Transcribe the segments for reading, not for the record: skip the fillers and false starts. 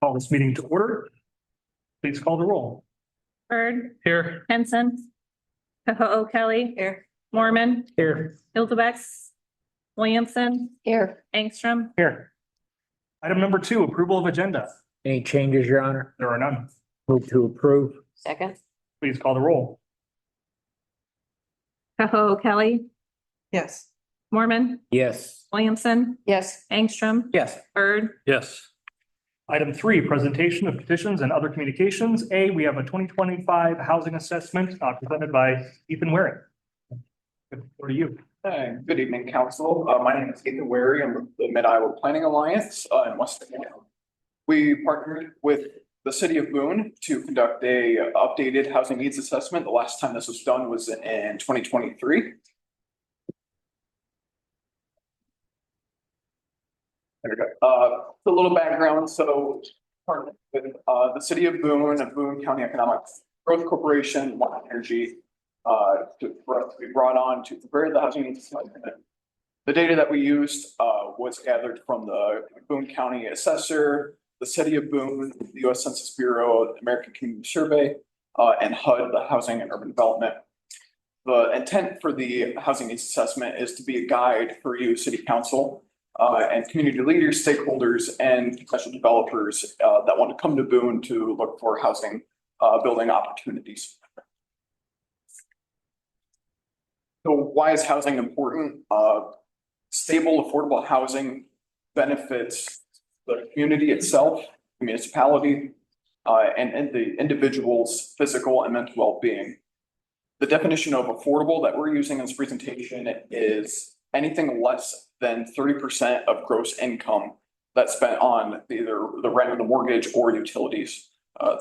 Call this meeting to order. Please call the roll. Bird, Here. Henson, Koho Kelly. Here. Mormon, Here. Hildebeck, Williamson. Here. Angstrom. Here. Item number 2, approval of agenda. Any changes, Your Honor? There are none. Move to approve. Second. Please call the roll. Koho Kelly, Yes. Mormon, Yes. Williamson, Yes. Angstrom, Yes. Bird. Yes. Item 3, presentation of petitions and other communications. A, we have a 2025 housing assessment presented by Ethan Waring. Over to you. Hi, good evening, council. My name is Ethan Wary. I'm with the Mid-Iowa Planning Alliance in West Virginia. We partnered with the city of Boone to conduct a updated housing needs assessment. The last time this was done was in 2023. There we go. A little background. So partnered with the city of Boone and Boone County Economic Growth Corporation, Water Energy, for us to be brought on to prepare the housing needs assessment. The data that we used was gathered from the Boone County Assessor, the City of Boone, the U.S. Census Bureau, the American Community Survey, and HUD, the Housing and Urban Development. The intent for the housing needs assessment is to be a guide for you, City Council, and community leaders, stakeholders, and potential developers that want to come to Boone to look for housing building opportunities. So why is housing important? Stable, affordable housing benefits the community itself, the municipality, and the individual's physical and mental well-being. The definition of affordable that we're using in this presentation is anything less than 30% of gross income that's spent on either the rent or the mortgage or utilities.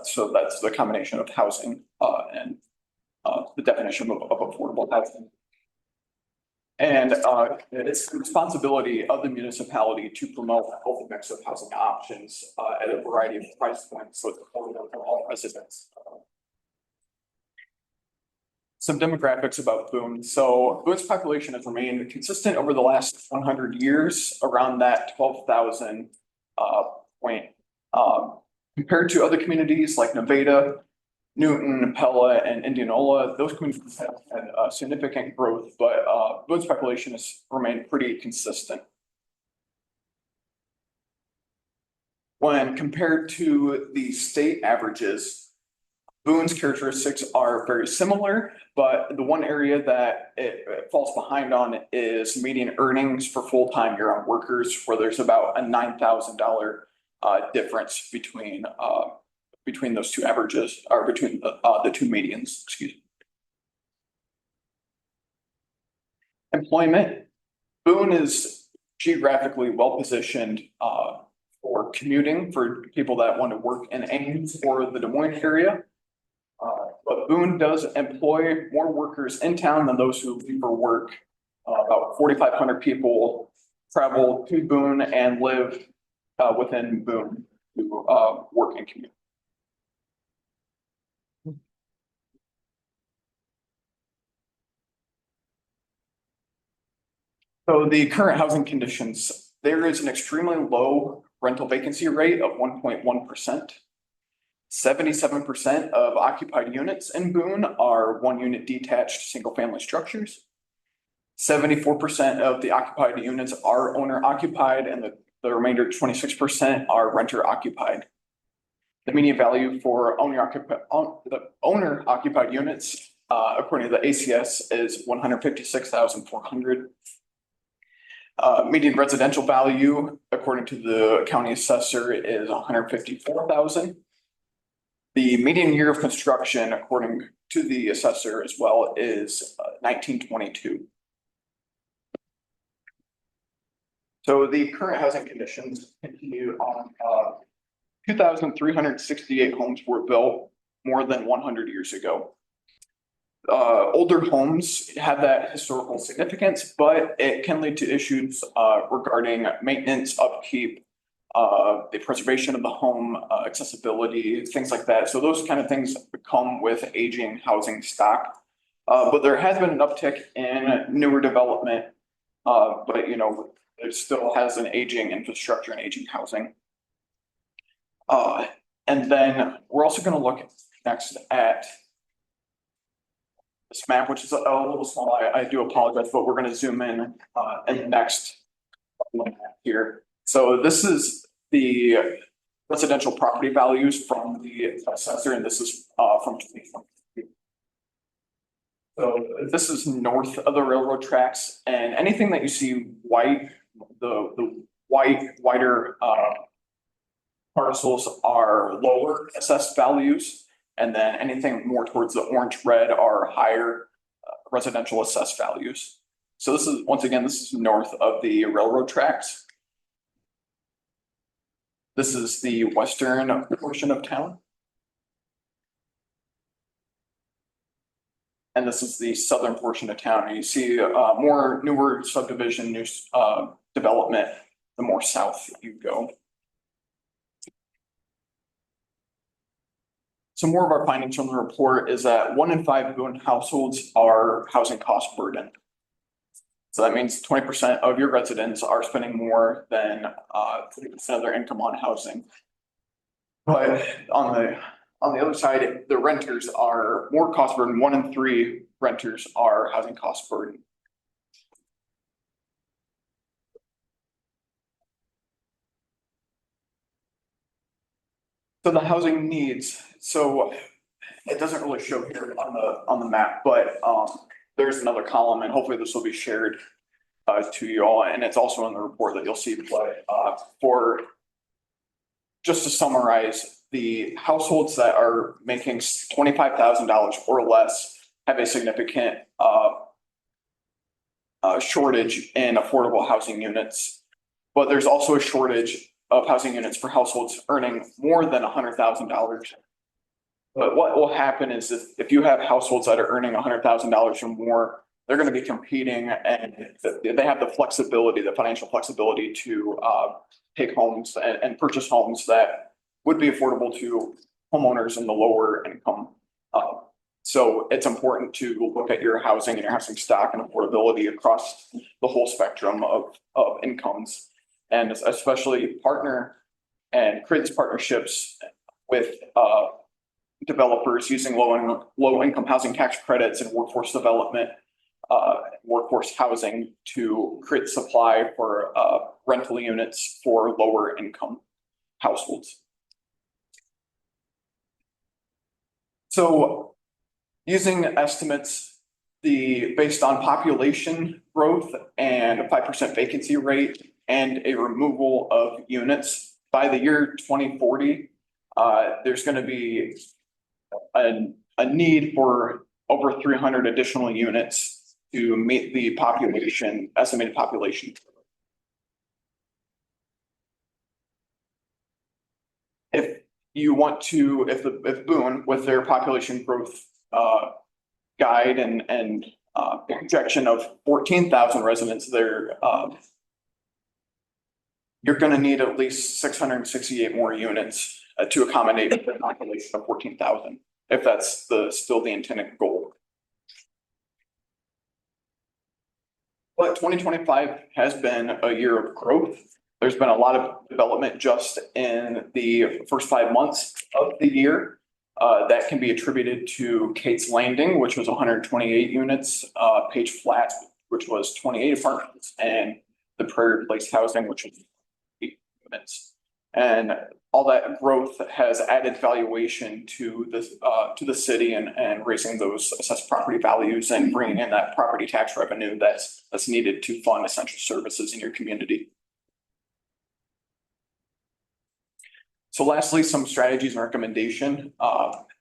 So that's the combination of housing and the definition of affordable housing. And it's the responsibility of the municipality to promote a healthy mix of housing options at a variety of price points, so it's affordable for all residents. Some demographics about Boone. So Boone's population has remained consistent over the last 100 years, around that 12,000 point. Compared to other communities like Nevada, Newton, Pella, and Indianola, those communities have had significant growth, but Boone's population has remained pretty consistent. When compared to the state averages, Boone's characteristics are very similar, but the one area that it falls behind on is median earnings for full-time year-round workers, where there's about a $9,000 difference between those two averages, or between the two medians, excuse me. Employment. Boone is geographically well positioned for commuting for people that want to work in Ames or the Des Moines area. But Boone does employ more workers in town than those who leave for work. About 4,500 people travel to Boone and live within Boone to work and commute. So the current housing conditions, there is an extremely low rental vacancy rate of 1.1%. 77% of occupied units in Boone are one-unit detached single-family structures. 74% of the occupied units are owner-occupied, and the remainder 26% are renter-occupied. The median value for owner-occupied units, according to the ACS, is $156,400. Median residential value, according to the county assessor, is $154,000. The median year of construction, according to the assessor as well, is 1922. So the current housing conditions continue on. 2,368 homes were built more than 100 years ago. Older homes have that historical significance, but it can lead to issues regarding maintenance, upkeep, the preservation of the home, accessibility, things like that. So those kind of things come with aging housing stock. But there has been an uptick in newer development, but it still has an aging infrastructure and aging housing. And then we're also gonna look next at this map, which is a little small. I do apologize, but we're gonna zoom in the next here. So this is the residential property values from the assessor, and this is from 2023. So this is north of the railroad tracks, and anything that you see white, the wider parcels are lower assessed values. And then anything more towards the orange red are higher residential assessed values. So this is, once again, this is north of the railroad tracks. This is the western portion of town. And this is the southern portion of town. And you see more newer subdivision, new development, the more south you go. So more of our findings from the report is that 1 in 5 Boone households are housing cost burden. So that means 20% of your residents are spending more than 30% of their income on housing. But on the other side, the renters are more cost burden. 1 in 3 renters are housing cost burden. So the housing needs, so it doesn't really show here on the map, but there's another column, and hopefully this will be shared to you all, and it's also in the report that you'll see. But for just to summarize, the households that are making $25,000 or less have a significant shortage in affordable housing units, but there's also a shortage of housing units for households earning more than $100,000. But what will happen is if you have households that are earning $100,000 or more, they're going to be competing, and they have the flexibility, the financial flexibility to take homes and purchase homes that would be affordable to homeowners in the lower income. So it's important to look at your housing and your housing stock and affordability across the whole spectrum of incomes, and especially partner and create these partnerships with developers using low income housing tax credits and workforce development, workforce housing to create supply for rental units for lower income households. So using estimates, based on population growth and a 5% vacancy rate and a removal of units by the year 2040, there's going to be a need for over 300 additional units to meet the estimated population. If you want to, if Boone, with their population growth guide and projection of 14,000 residents there, you're going to need at least 668 more units to accommodate the population of 14,000, if that's still the intended goal. But 2025 has been a year of growth. There's been a lot of development just in the first 5 months of the year. That can be attributed to Kate's Landing, which was 128 units, Page Flat, which was 28 apartments, and the Prairie Place Housing, which was 8 units. And all that growth has added valuation to the city and raising those assessed property values and bringing in that property tax revenue that's needed to fund essential services in your community. So lastly, some strategies and recommendation.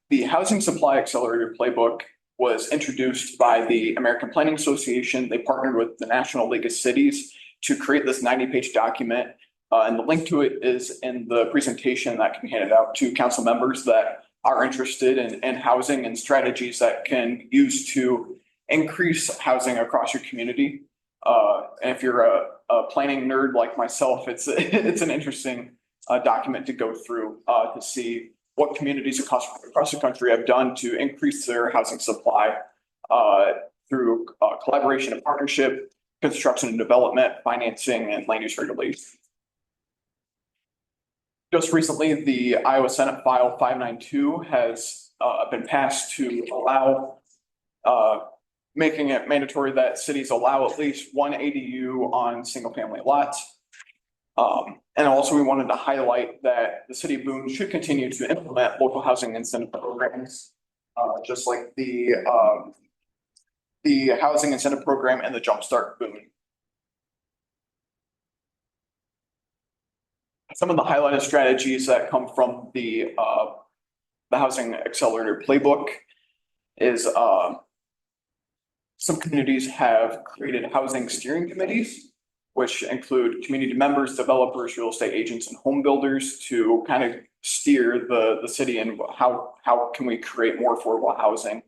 The Housing Supply Accelerator Playbook was introduced by the American Planning Association. They partnered with the National League of Cities to create this 90-page document. And the link to it is in the presentation that can be handed out to council members that are interested in housing and strategies that can use to increase housing across your community. And if you're a planning nerd like myself, it's an interesting document to go through to see what communities across the country have done to increase their housing supply through collaboration and partnership, construction and development, financing, and land use regulation. Just recently, the Iowa Senate File 592 has been passed to allow making it mandatory that cities allow at least one ADU on single-family lots. And also we wanted to highlight that the city of Boone should continue to implement local housing incentive programs, just like the housing incentive program and the Jumpstart Boone. Some of the highlighted strategies that come from the Housing Accelerator Playbook is some communities have created housing steering committees, which include community members, developers, real estate agents, and home builders to kind of steer the city and how can we create more affordable housing.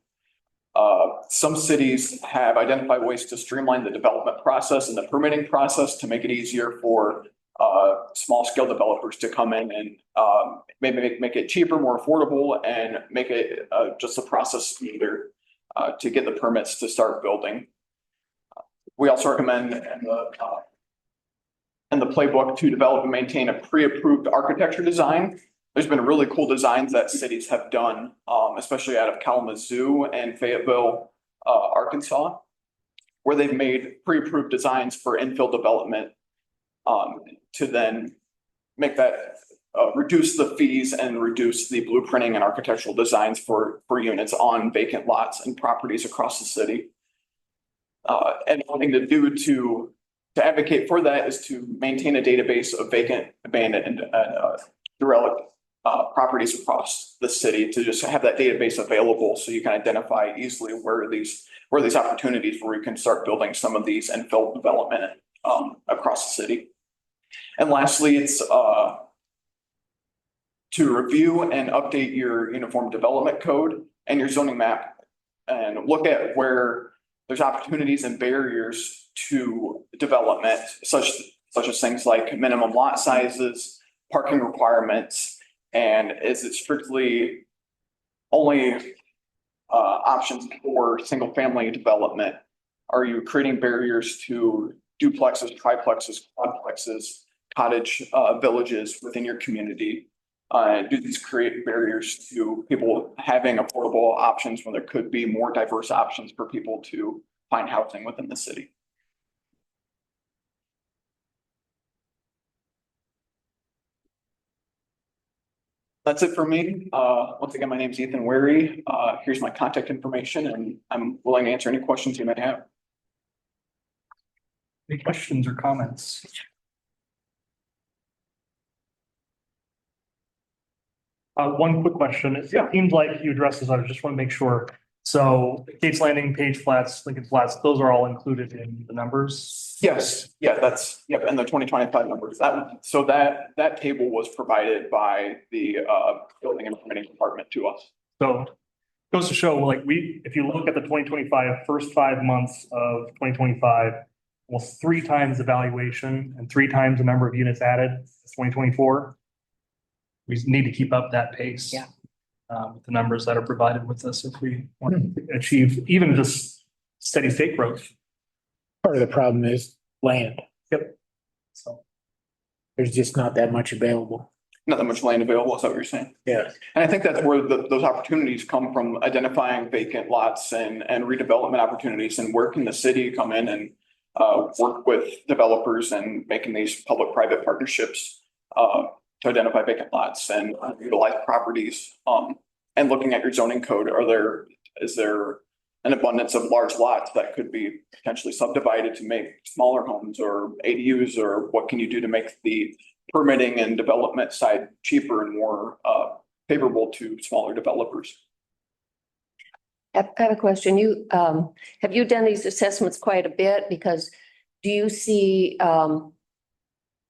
Some cities have identified ways to streamline the development process and the permitting process to make it easier for small scale developers to come in and maybe make it cheaper, more affordable, and make it just a process smoother to get the permits to start building. We also recommend in the playbook to develop and maintain a pre-approved architecture design. There's been really cool designs that cities have done, especially out of Kalamazoo and Fayetteville, Arkansas, where they've made pre-approved designs for infill development to then make that reduce the fees and reduce the blueprinting and architectural designs for units on vacant lots and properties across the city. And one thing to do to advocate for that is to maintain a database of vacant, abandoned, and derelict properties across the city, to just have that database available so you can identify easily where these opportunities where you can start building some of these infill development across the city. And lastly, it's to review and update your uniform development code and your zoning map and look at where there's opportunities and barriers to development, such as things like minimum lot sizes, parking requirements, and is it strictly only options for single family development? Are you creating barriers to duplexes, triplexes, quadplexes, cottage villages within your community? Do these create barriers to people having affordable options when there could be more diverse options for people to find housing within the city? That's it for me. Once again, my name is Ethan Wary. Here's my contact information, and I'm willing to answer any questions you may have. Any questions or comments? One quick question. It seems like you addressed this. I just want to make sure. So Kate's Landing, Page Flats, Lincoln Flats, those are all included in the numbers? Yes. Yeah, that's, yep. And the 2025 numbers, that table was provided by the building and permitting department to us. So it goes to show, like, if you look at the 2025 first 5 months of 2025, almost 3 times the valuation and 3 times the number of units added in 2024. We need to keep up that pace. Yeah. With the numbers that are provided with us, if we want to achieve even just steady state growth. Part of the problem is land. Yep. So There's just not that much available. Not that much land available, is that what you're saying? Yeah. And I think that's where those opportunities come from, identifying vacant lots and redevelopment opportunities, and where can the city come in and work with developers and making these public-private partnerships to identify vacant lots and utilize properties. And looking at your zoning code, is there an abundance of large lots that could be potentially subdivided to make smaller homes or ADUs, or what can you do to make the permitting and development side cheaper and more favorable to smaller developers? I have a question. Have you done these assessments quite a bit? Because do you see a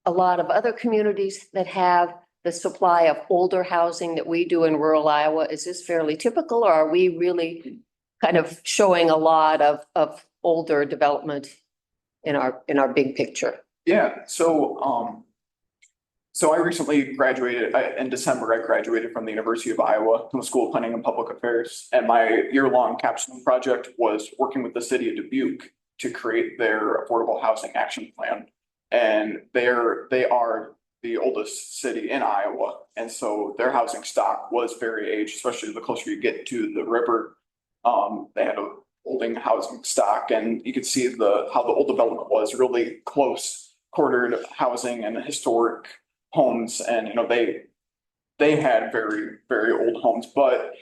lot of other communities that have the supply of older housing that we do in rural Iowa? Is this fairly typical, or are we really kind of showing a lot of older development in our big picture? Yeah, so I recently graduated in December. I graduated from the University of Iowa from the School of Planning and Public Affairs, and my year-long capstone project was working with the city of Dubuque to create their affordable housing action plan. And they are the oldest city in Iowa. And so their housing stock was very aged, especially the closer you get to the river. They had a holding housing stock, and you could see how the old development was really close quartered housing and historic homes. And, they had very, very old homes, but,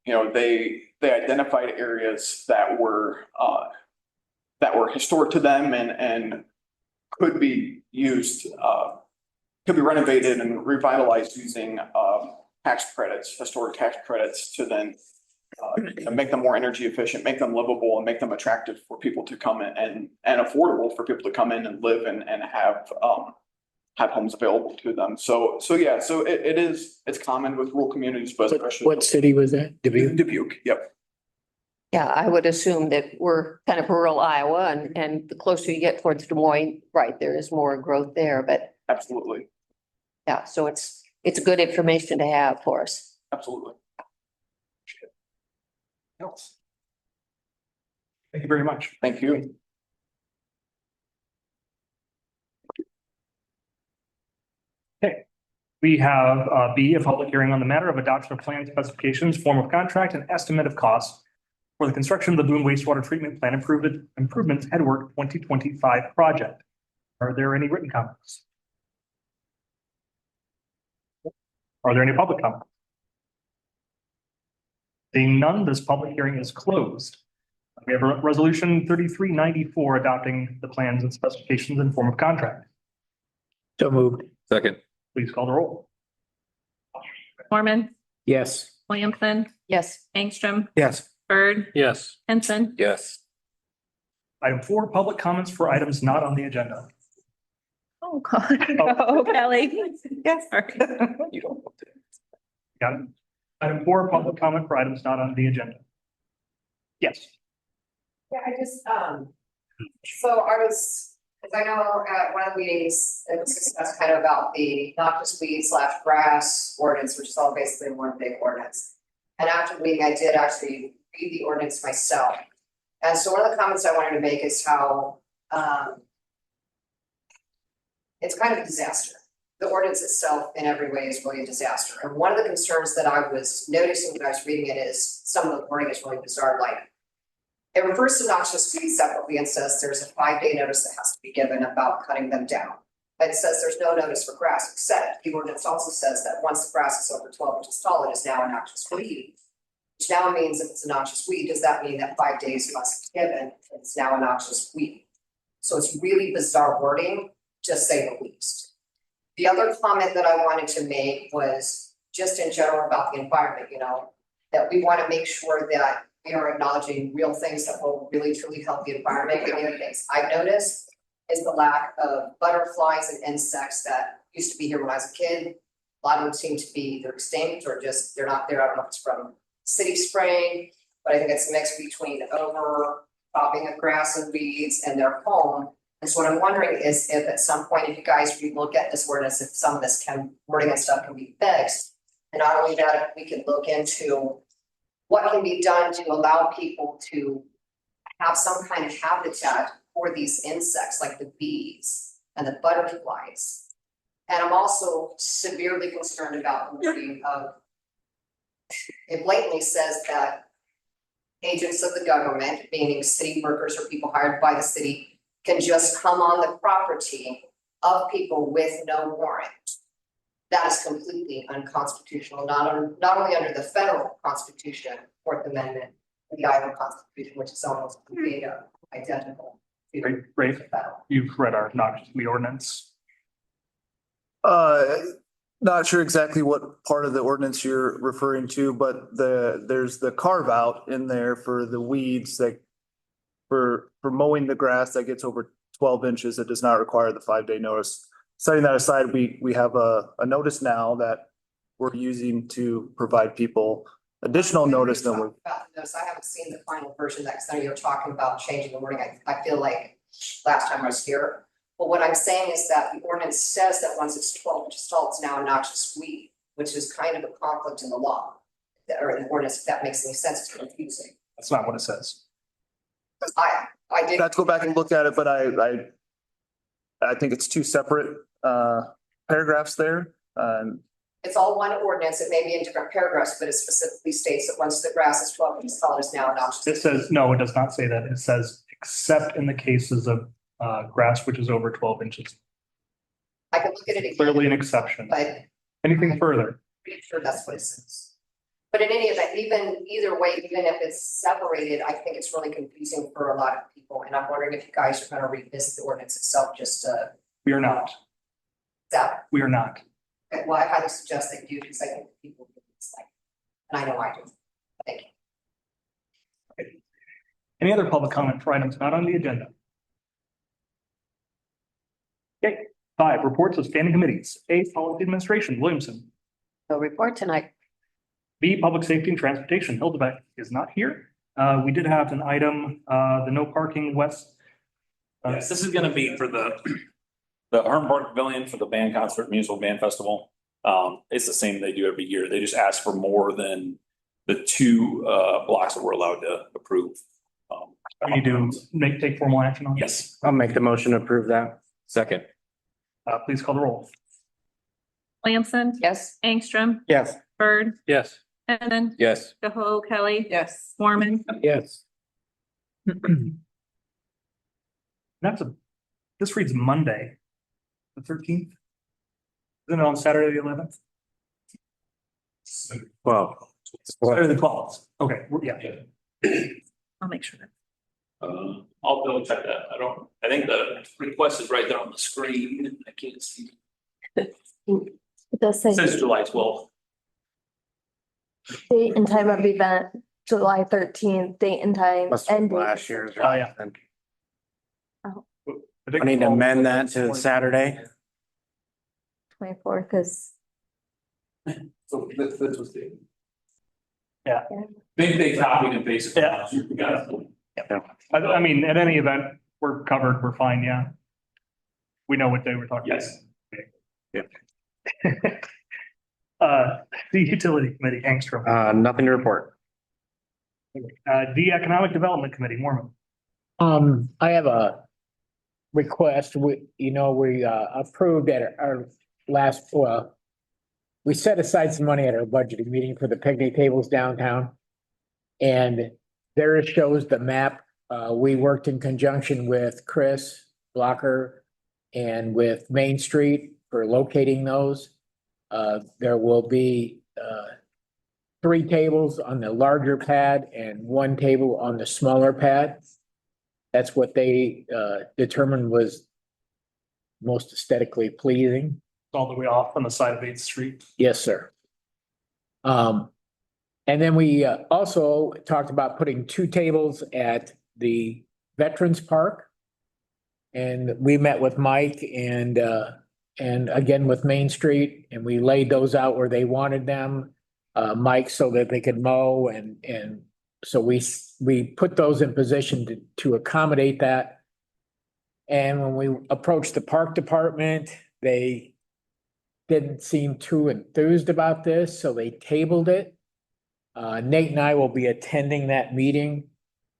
they identified areas that were historic to them and could be used, could be renovated and revitalized using historic tax credits to then make them more energy efficient, make them livable, and make them attractive for people to come in and affordable for people to come in and live and have homes available to them. So it's common with rural communities, but especially What city was that? Dubuque? Dubuque. Yep. Yeah, I would assume that we're kind of rural Iowa and the closer you get towards Des Moines, right, there is more growth there, but Absolutely. yeah, so it's good information to have for us. Absolutely. Else. Thank you very much. Thank you. We have B, a public hearing on the matter of adoption of plan specifications, form of contract, and estimate of costs for the construction of the Boone wastewater treatment plant improvements headwork 2025 project. Are there any written comments? Are there any public comments? Seeing none, this public hearing is closed. We have a resolution 3394 adopting the plans and specifications in form of contract. So moved. Second. Please call the roll. Mormon, Yes. Williamson, Yes, Angstrom, Yes. Bird, Yes. Henson. Yes. Item 4, public comments for items not on the agenda. Oh, God. Oh, Kelly. Yes. You don't. Got it. Item 4, public comment for items not on the agenda. Yes. Yeah, as I know, at one of the meetings, it was discussed kind of about the noxious weed / grass ordinance, which is all basically one big ordinance. And after the meeting, I did actually read the ordinance myself. And so one of the comments I wanted to make is how, it's kind of a disaster. The ordinance itself in every way is really a disaster. And one of the concerns that I was noticing when I was reading it is some of the wording is really bizarre, like it refers to noxious weeds separately and says there's a 5-day notice that has to be given about cutting them down. But it says there's no notice for grass, except the ordinance also says that once the grass is over 12 inches tall, it is now a noxious weed. Which now means if it's a noxious weed, does that mean that 5 days must be given if it's now a noxious weed? So it's really bizarre wording, to say the least. The other comment that I wanted to make was just in general about the environment, that we want to make sure that we are acknowledging real things that will really truly help the environment. And the other things I've noticed is the lack of butterflies and insects that used to be here when I was a kid. A lot of them seem to be either extinct or just they're not there. I don't know if it's from city spraying, but I think it's mixed between overcropping of grass and weeds and their home. And so what I'm wondering is if at some point, if you guys relook at this ordinance, if some of this wording and stuff can be fixed. And not only that, if we can look into what can be done to allow people to have some kind of habitat for these insects like the bees and the butterflies. And I'm also severely concerned about the wording of, it blatantly says that agents of the government, meaning city workers or people hired by the city, can just come on the property of people with no warrant. That is completely unconstitutional, not only under the federal constitution, Fourth Amendment, the Iowa Constitution, which is almost completely identical. to the Great. federal. You've read our noxious weed ordinance. Not sure exactly what part of the ordinance you're referring to, but there's the carve out in there for the weeds that for mowing the grass that gets over 12 inches, it does not require the 5-day notice. Setting that aside, we have a notice now that we're using to provide people additional notice than we. About the notice, I haven't seen the final version of that, because I know you're talking about changing the wording. I feel like last time I was here. But what I'm saying is that the ordinance says that once it's 12 inches tall, it's now a noxious weed, which is kind of a conflict in the law. Or in the ordinance, if that makes any sense, it's confusing. That's not what it says. I did. Let's go back and look at it, but I think it's two separate paragraphs there. It's all one ordinance. It may be in different paragraphs, but it specifically states that once the grass is 12 inches tall, it is now adopted. It says, no, it does not say that. It says, except in the cases of grass which is over 12 inches. I can look at it again, Clearly an exception. but Anything further? pretty sure that's what it says. But in any event, either way, even if it's separated, I think it's really confusing for a lot of people. And I'm wondering if you guys are gonna revisit the ordinance itself, just to, We are not. that, We are not. well, I highly suggest that you do, because I think people do this like, and I know I do. Thank you. Any other public comment for items not on the agenda? Okay, 5, reports of standing committees. A, policy administration, Williamson. No report tonight. B, public safety and transportation, Hildebeck is not here. We did have an item, the no parking west. Yes, this is gonna be for the Herm Park Pavilion for the band concert, municipal band festival. It's the same they do every year. They just ask for more than the 2 blocks that we're allowed to approve. We need to take formal action on. Yes. I'll make the motion to approve that. Second. Please call the roll. Williamson, Yes. Angstrom, Yes. Bird, Yes. Henson, Yes. DeHoe, Kelly. Yes. Mormon. Yes. This reads Monday, the 13th. Isn't it on Saturday, the 11th? Well. Saturday, the 12th. Okay, yeah. I'll make sure. I'll double check that. I think the request is right there on the screen. I can't see. It does say It says July 12th. date and time of event, July 13th, date and time. Must have end been date. last year's. Oh, yeah. I need to amend that to Saturday. 24th is, So this was the. Yeah. They copied and pasted. Yeah. We got it. I mean, at any event, we're covered, we're fine, yeah. We know what day we're talking about. Yes. The utility committee, Angstrom. Nothing to report. The economic development committee, Mormon. I have a request. We approved at our last, we set aside some money at our budgeting meeting for the picnic tables downtown. And there it shows the map. We worked in conjunction with Chris Blocker and with Main Street for locating those. There will be 3 tables on the larger pad and 1 table on the smaller pad. That's what they determined was most aesthetically pleasing. All the way off on the side of 8th Street. Yes, sir. And then we also talked about putting 2 tables at the Veterans Park. And we met with Mike and again with Main Street, and we laid those out where they wanted them. Mike, so that they could mow and so we put those in position to accommodate that. And when we approached the park department, they didn't seem too enthused about this, so they tabled it. Nate and I will be attending that meeting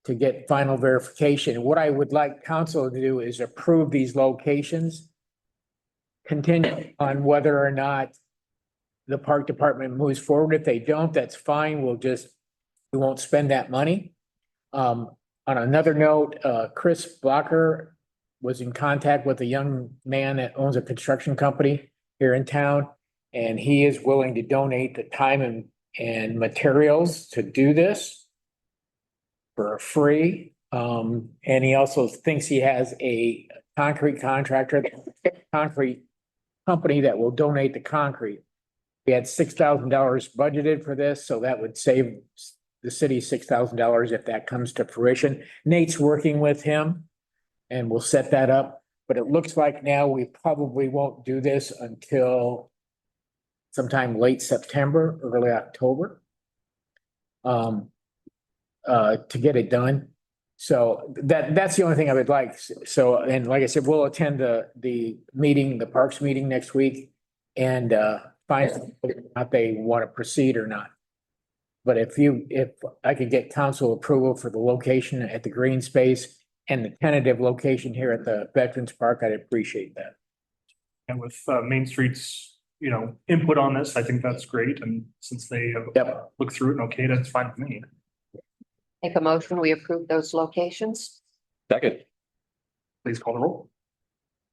to get final verification. What I would like council to do is approve these locations, contingent on whether or not the park department moves forward. If they don't, that's fine. We won't spend that money. On another note, Chris Blocker was in contact with a young man that owns a construction company here in town, and he is willing to donate the time and materials to do this for free. And he also thinks he has a concrete contractor, concrete company that will donate the concrete. We had $6,000 budgeted for this, so that would save the city $6,000 if that comes to fruition. Nate's working with him and we'll set that up, but it looks like now we probably won't do this until sometime late September, early October. To get it done. So that's the only thing I would like. So, and like I said, we'll attend the meeting, the parks meeting next week and find out whether or not they want to proceed or not. But if I could get council approval for the location at the green space and the tentative location here at the Veterans Park, I'd appreciate that. And with Main Street's, input on this, I think that's great. And since they have Yep. looked through it, and okay, that's fine with me. Make a motion, we approve those locations? Second. Please call the roll.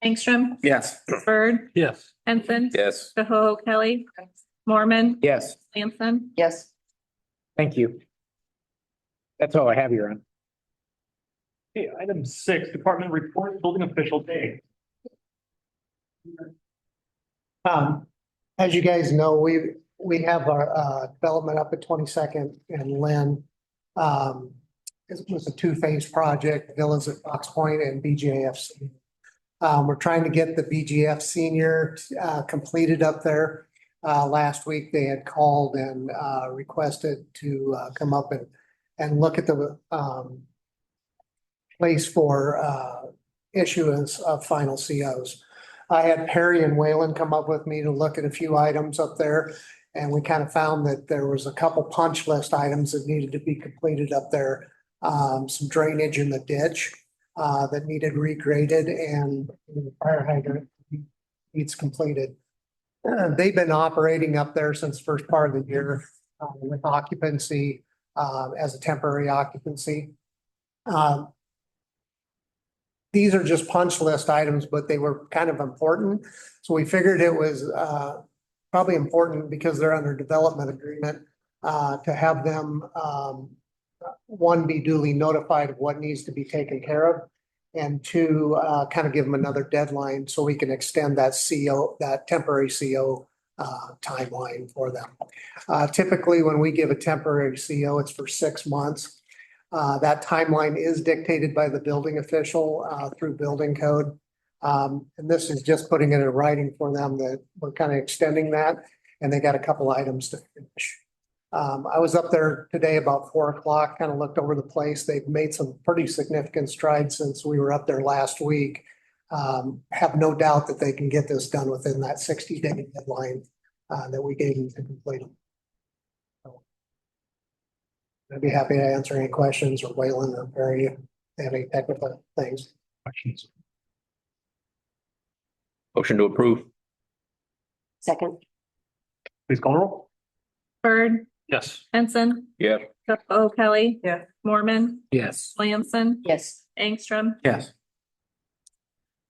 Angstrom, Yes. Bird, Yes. Henson. Yes. Koho Kelly, Mormon, Yes, Lamson. Yes. thank you. That's all I have here on. Okay, item 6, department report, building official day. As you guys know, we have our development up at 22nd and Lynn. It was a two-phase project, villas at Fox Point and BJFC. We're trying to get the BGF senior completed up there. Last week, they had called and requested to come up and look at the place for issuance of final COs. I had Perry and Whalen come up with me to look at a few items up there. And we kind of found that there was a couple punch list items that needed to be completed up there. Some drainage in the ditch that needed regraded and the fire hydrant needs completed. They've been operating up there since first part of the year with occupancy as a temporary occupancy. These are just punch list items, but they were kind of important. So we figured it was probably important because they're under development agreement to have them, one, be duly notified of what needs to be taken care of. And two, kind of give them another deadline so we can extend that CO, that temporary CO timeline for them. Typically, when we give a temporary CO, it's for 6 months. That timeline is dictated by the building official through building code. And this is just putting it in writing for them that we're kind of extending that, and they got a couple items to finish. I was up there today about 4 o'clock, kind of looked over the place. They've made some pretty significant strides since we were up there last week. Have no doubt that they can get this done within that 60-day deadline that we gave them to complete them. I'd be happy to answer any questions, or Wayland or Barry if they have any technical things. Questions? Motion to approve. Second. Please call the roll. Bird, Yes. Henson, Yeah. Koho Kelly. Yeah. Mormon, Yes. Lamson, Yes. Angstrom. Yes.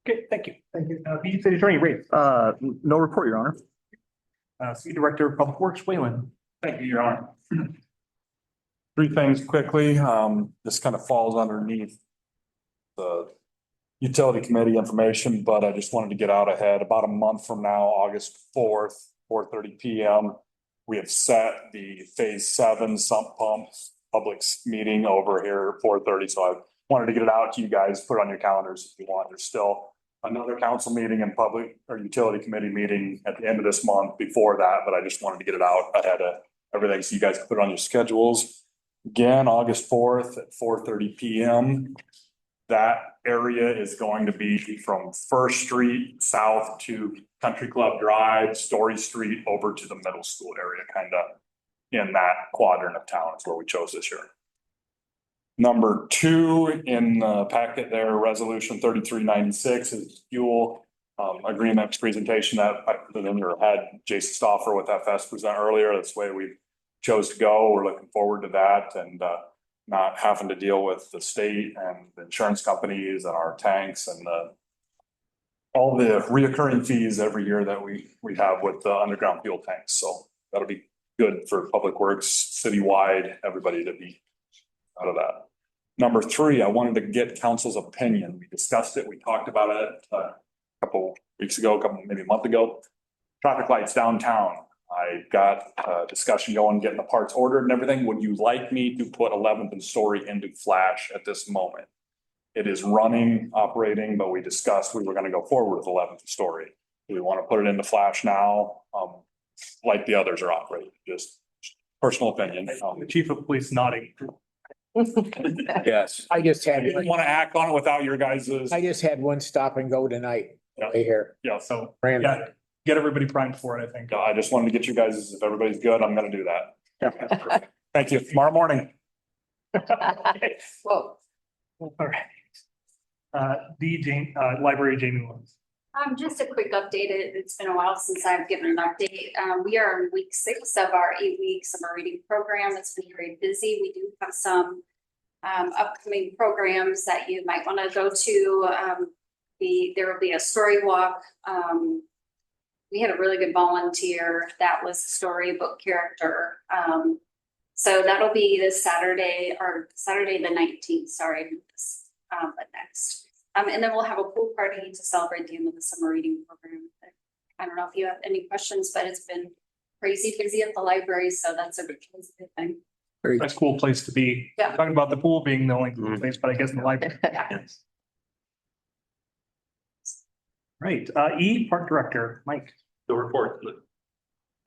Okay, thank you. Thank you. BG City Attorney Ray. No report, Your Honor. City Director of Public Works, Wayland. Thank you, Your Honor. Three things quickly. This kind of falls underneath the utility committee information, but I just wanted to get out ahead. About a month from now, August 4th, 4:30 PM, we have set the phase 7 sump pump public meeting over here at 4:30. So I wanted to get it out to you guys, put it on your calendars if you want. There's still another council meeting and public or utility committee meeting at the end of this month before that, but I just wanted to get it out ahead of everything so you guys can put it on your schedules. Again, August 4th at 4:30 PM. That area is going to be from First Street south to Country Club Drive, Story Street over to the middle school area, kind of in that quadrant of town is where we chose this year. Number 2 in the packet there, resolution 3396 is fuel agreement presentation that I put in your head. Jason Stoffer with FS present earlier. That's the way we chose to go. We're looking forward to that and not having to deal with the state and the insurance companies and our tanks and all the reoccurring fees every year that we have with the underground fuel tanks. So that'll be good for Public Works citywide, everybody to be out of that. Number 3, I wanted to get council's opinion. We discussed it. We talked about it a couple weeks ago, maybe a month ago. Traffic lights downtown. I got a discussion going, getting the parts ordered and everything. Would you like me to put 11th and Story into Flash at this moment? It is running, operating, but we discussed we were going to go forward with 11th and Story. Do we want to put it into Flash now? Like the others are operating, just personal opinion. The Chief of Police nodding. Yes. I just I had, didn't want to act on it without your guys's. I just had one stop and go tonight Yeah. right here. Yeah, so Random. yeah, get everybody primed for it, I think. I just wanted to get you guys, if everybody's good, I'm gonna do that. Thank you. Tomorrow morning. Whoa. All right. Library Jamie Williams. Just a quick update. It's been a while since I've given an update. We are in week 6 of our 8-week summer reading program. It's been very busy. We do have some upcoming programs that you might want to go to. There will be a story walk. We had a really good volunteer that was a storybook character. So that'll be this Saturday the 19th, sorry, but next. And then we'll have a pool party to celebrate the end of the summer reading program. I don't know if you have any questions, but it's been crazy busy at the library, so that's a good thing. That's a cool place to be. Yeah. Talking about the pool being the only cool place, but I guess in the library. Yes. Right, E, Park Director, Mike. The report.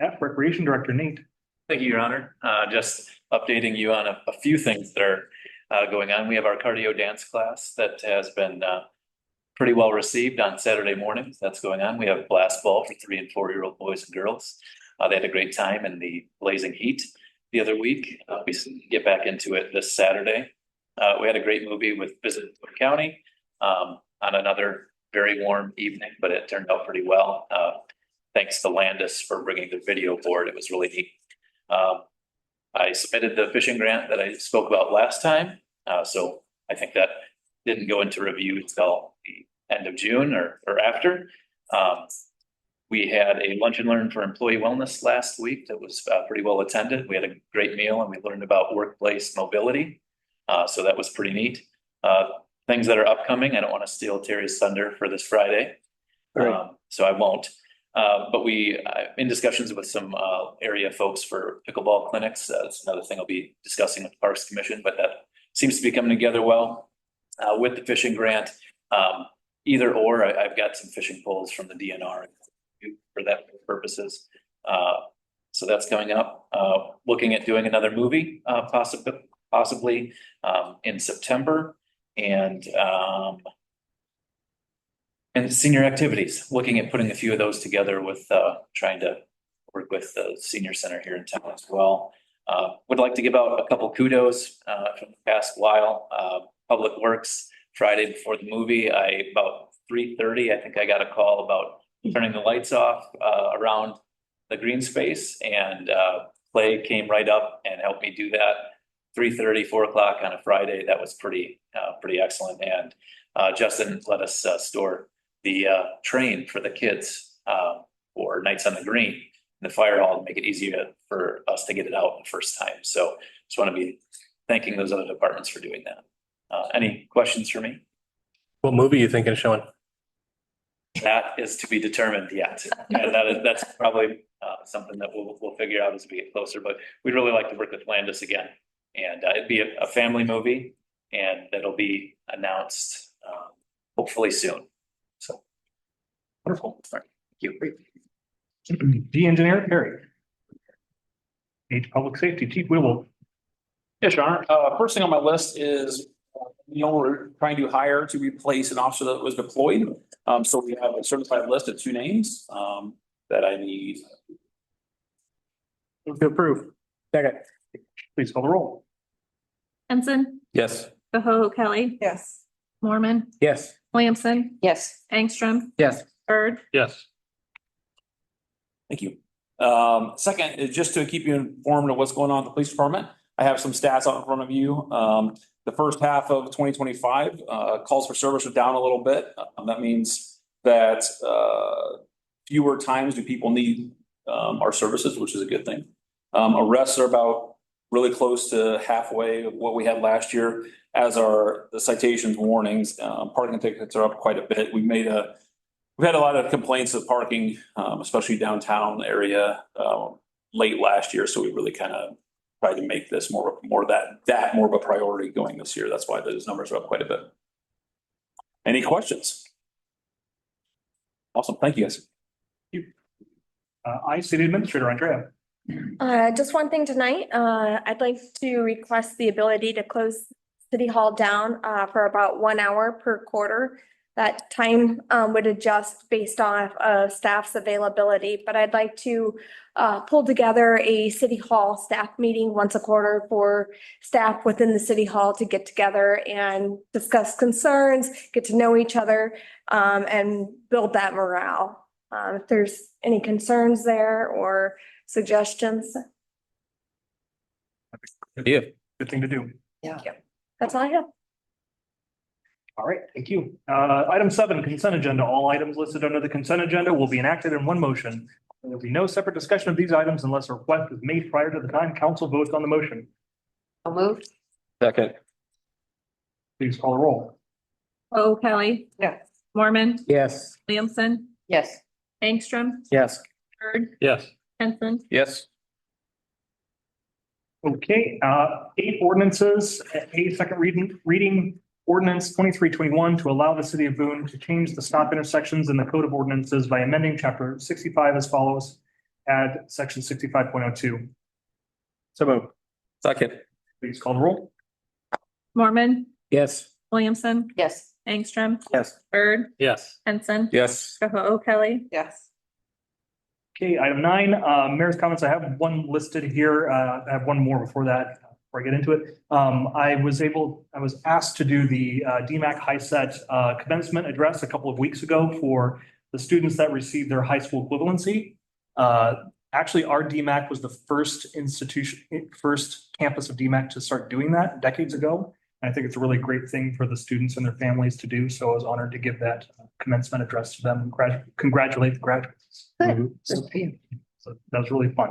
F, Recreation Director, Nate. Thank you, Your Honor. Just updating you on a few things that are going on. We have our cardio dance class that has been pretty well received on Saturday mornings. That's going on. We have blast ball for 3 and 4-year-old boys and girls. They had a great time in the blazing heat the other week. We get back into it this Saturday. We had a great movie with Visit Boone County on another very warm evening, but it turned out pretty well. Thanks to Landis for bringing the video board. It was really neat. I submitted the fishing grant that I spoke about last time. So I think that didn't go into review until the end of June or after. We had a lunch and learn for employee wellness last week that was pretty well attended. We had a great meal and we learned about workplace mobility. So that was pretty neat. Things that are upcoming, I don't want to steal Terry's thunder for this Friday. So I won't. But in discussions with some area folks for pickleball clinics. That's another thing I'll be discussing with the Parks Commission, but that seems to be coming together well. With the fishing grant, either or, I've got some fishing poles from the DNR for that purposes. So that's coming up. Looking at doing another movie, possibly in September, and senior activities, looking at putting a few of those together with trying to work with the senior center here in town as well. Would like to give out a couple kudos from the past while. Public Works, Friday before the movie, about 3:30, I think I got a call about turning the lights off around the green space, and Clay came right up and helped me do that. 3:30, 4 o'clock on a Friday. That was pretty excellent. And Justin let us store the train for the kids for Nights on the Green in the fire hall to make it easier for us to get it out the first time. So just want to be thanking those other departments for doing that. Any questions for me? What movie are you thinking of showing? That is to be determined yet. And that's probably something that we'll figure out as we get closer, but we'd really like to work with Landis again. And it'd be a family movie, and that'll be announced hopefully soon. So wonderful. All right. Thank you. D, Engineer, Perry. H, Public Safety, Chief Whittle. Yes, Your Honor. First thing on my list is, we're trying to hire to replace an officer that was deployed. So we have a certified list of 2 names that I need. Move to approve. Second. Please call the roll. Henson, Yes. Koho Kelly, Yes. Mormon, Yes. Williamson, Yes. Angstrom, Yes. Bird, Yes. Thank you. Second is just to keep you informed of what's going on at the police department. I have some stats out in front of you. The first half of 2025, calls for service are down a little bit. That means that fewer times do people need our services, which is a good thing. Arrests are about really close to halfway of what we had last year, as are the citations, warnings. Parking tickets are up quite a bit. We've had a lot of complaints of parking, especially downtown area, late last year. So we really kind of tried to make this more of a priority going this year. That's why those numbers are up quite a bit. Any questions? Awesome. Thank you, guys. I, City Administrator, Andrea. Just one thing tonight, I'd like to request the ability to close City Hall down for about 1 hour per quarter. that time would adjust based on staff's availability, but I'd like to pull together a city hall staff meeting once a quarter for staff within the city hall to get together and discuss concerns, get to know each other, and build that morale. If there's any concerns there or suggestions, Yeah. Good thing to do. that's all I have. All right, thank you. Item 7, consent agenda. All items listed under the consent agenda will be enacted in one motion. There will be no separate discussion of these items unless a request is made prior to the time council votes on the motion. I'll move. Second. Please call the roll. Kelly. Yes. Mormon, Yes. Williamson, Yes. Angstrom, Yes. Bird, Yes. Henson. Yes. Okay, 8 ordinances, a second reading ordinance 2321 to allow the city of Boone to change the stop intersections in the code of ordinances by amending chapter 65 as follows. Add section 65.02. So move. Second. Please call the roll. Mormon, Yes. Williamson, Yes. Angstrom, Yes. Bird, Yes. Henson. Yes. Kelly. Yes. Okay, item 9, mayor's comments. I have one listed here. I have one more before that, before I get into it. I was asked to do the DMAC high set commencement address a couple of weeks ago for the students that received their high school equivalency. Actually, our DMAC was the first campus of DMAC to start doing that decades ago. And I think it's a really great thing for the students and their families to do. So I was honored to give that commencement address to them and congratulate the graduates. Good. So that was really fun.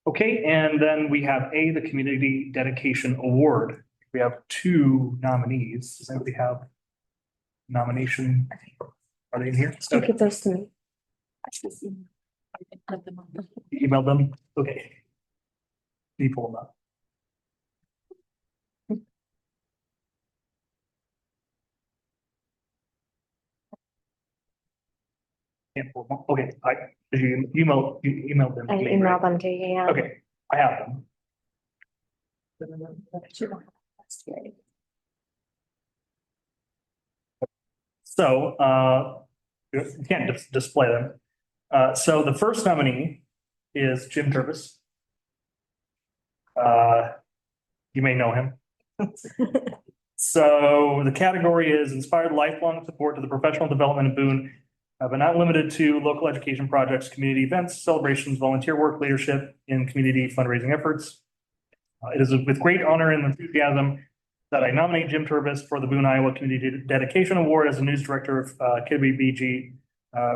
Okay, and then we have the Community Dedication Award. We have 2 nominees. Does anybody have nomination? Are they in here? You give those to me. You emailed them? Okay. You pull them up. Can't pull them up. Okay, you emailed them. I to me, emailed right? them to you, yeah. Okay, I have them. So, you can't display them. So the first nominee is Jim Turvis. You may know him. So the category is inspired lifelong support to the professional development of Boone, but not limited to local education projects, community events, celebrations, volunteer work, leadership in community fundraising efforts. It is with great honor and enthusiasm that I nominate Jim Turvis for the Boone, Iowa Community Dedication Award as the news director of KBBG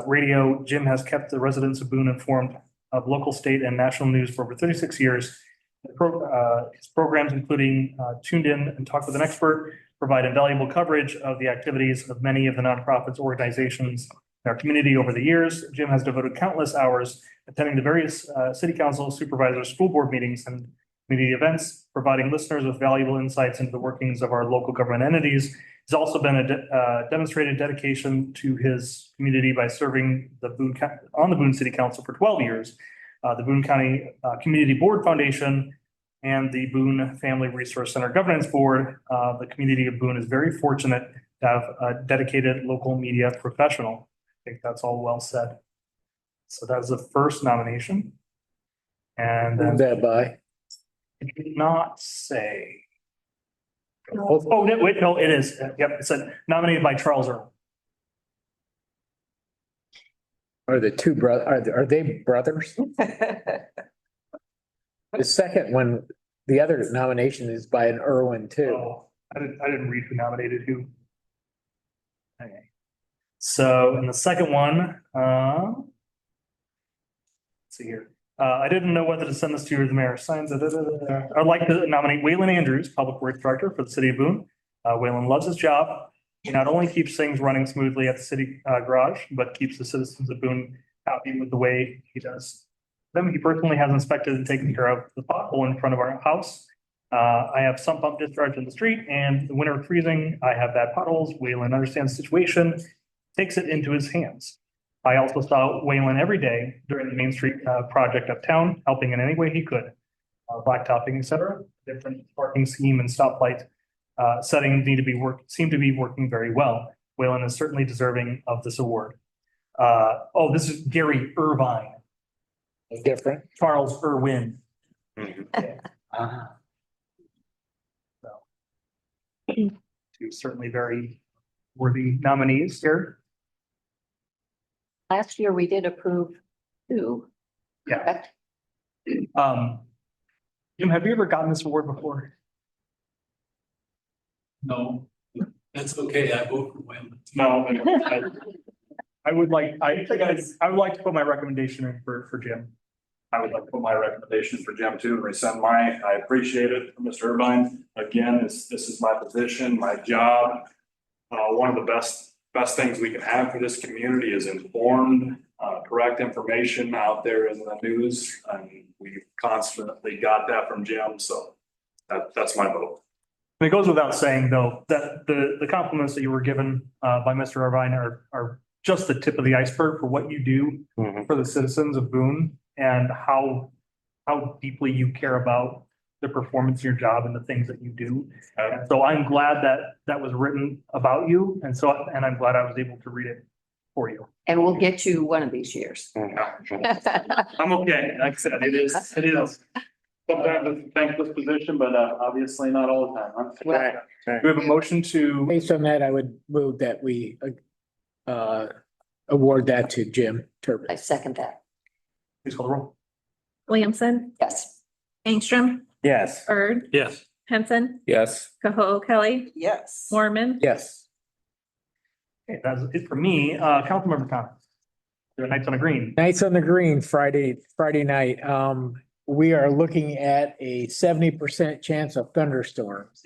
Radio. Jim has kept the residents of Boone informed of local, state, and national news for over 36 years. His programs, including Tuned In and Talk with an Expert, provide invaluable coverage of the activities of many of the nonprofits organizations in our community over the years. Jim has devoted countless hours attending the various city council, supervisors, school board meetings, and community events, providing listeners with valuable insights into the workings of our local government entities. He's also been a demonstrated dedication to his community by serving on the Boone City Council for 12 years. The Boone County Community Board Foundation, and the Boone Family Resource Center Governance Board. The community of Boone is very fortunate to have a dedicated local media professional. I think that's all well said. So that was the first nomination. And then That by. it did not say. Oh, no, wait, no, it is. Yep, it said nominated by Charles Earl. Are the 2 brothers, are they brothers? The second one, the other nomination is by an Irwin too. Oh, I didn't read who nominated who. Okay. So in the second one, let's see here. I didn't know whether to send this to you or the mayor signs. I'd like to nominate Waylon Andrews, Public Works Director for the city of Boone. Waylon loves his job. He not only keeps things running smoothly at the city garage, but keeps the citizens of Boone happy with the way he does them. He personally has inspected and taken care of the pothole in front of our house. I have sump pump discharge in the street, and the winter freezing, I have bad potholes. Waylon understands the situation, takes it into his hands. I also saw Waylon every day during the Main Street project uptown, helping in any way he could. Blacktopping, et cetera. Different parking scheme and stoplight settings seem to be working very well. Whalen is certainly deserving of this award. This is Gary Irvine, Different. Charles Irwin. Two certainly very worthy nominees here. Last year, we did approve two. Yeah. correct? Jim, have you ever gotten this award before? No, that's okay. I vote for Whalen. No. I would like, I would like to put my recommendation in for Jim. I would like to put my recommendation for Jim too and rescind mine. I appreciate it, Mr. Irvine. Again, this is my position, my job. One of the best things we can have for this community is informed, correct information out there in the news. And we constantly got that from Jim, so that's my vote. It goes without saying, though, that the compliments that you were given by Mr. Irvine are just the tip of the iceberg for what you do for the citizens of Boone and how deeply you care about the performance of your job and the things that you do. So I'm glad that was written about you, and I'm glad I was able to read it for you. And we'll get you one of these years. I'm okay. Like I said, it is. Sometimes it's a thankless position, but obviously not all the time. Huh? Well, Do we have a motion to, Based on that, I would move that we award that to Jim Turbin. I second that. please call the roll? Williamson, Yes. Angstrom, Yes. Bird, Yes. Henson, Yes. Koho Kelly, Yes. Mormon. Yes. Okay, that's it for me. Councilmember comments. There are Knights on the Green. Nights on the Green, Friday night. We are looking at a 70% chance of thunderstorms.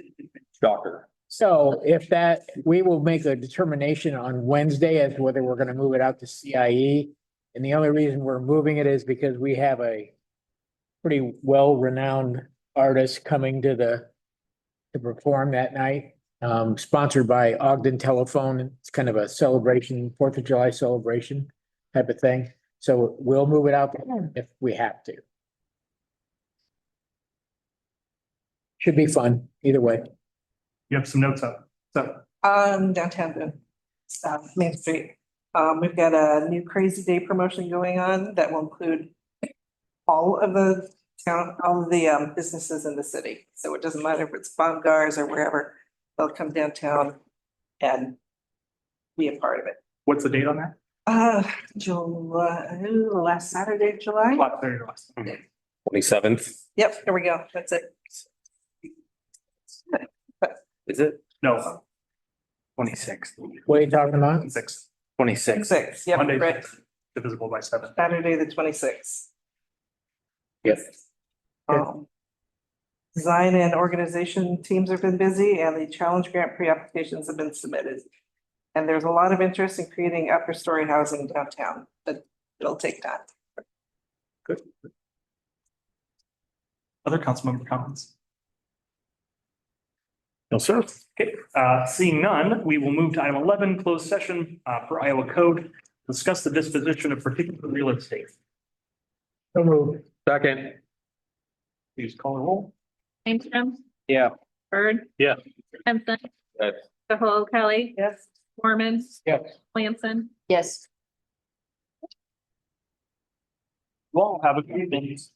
Shocker. So if that, we will make a determination on Wednesday as to whether we're gonna move it out to CIE. And the only reason we're moving it is because we have a pretty well-renowned artist coming to perform that night. Sponsored by Ogden Telephone. It's kind of a celebration, 4th of July celebration type of thing. So we'll move it out if we have to. Should be fun either way. You have some notes up. So Downtown Boone, Main Street. We've got a new Crazy Day promotion going on that will include all of the town, all of the businesses in the city. So it doesn't matter if it's Baumgars or wherever, they'll come downtown and be a part of it. what's the date on that? July, last Saturday, of July. Last Saturday, last. 27th. Yep, there we go. That's it. Is it? No, 26th. What are you talking about? 6th. 26th. 26th, yep, Monday, right. divisible by 7. Saturday, the 26th. Yes. Design and organization teams have been busy and the challenge grant pre-applications have been submitted. And there's a lot of interest in creating upper story housing downtown, but it'll take time. Good. Other council member comments? No, sir. Okay, seeing none, we will move to item 11, closed session for Iowa Code. Discuss the disposition of particular real estate. So move. Second. Please call the roll. Angstrom, Yeah. Bird. Yeah. Henson, Yes. Koho Kelly, Yes. Mormon, Yes. Williamson. Yes. You all have a few things.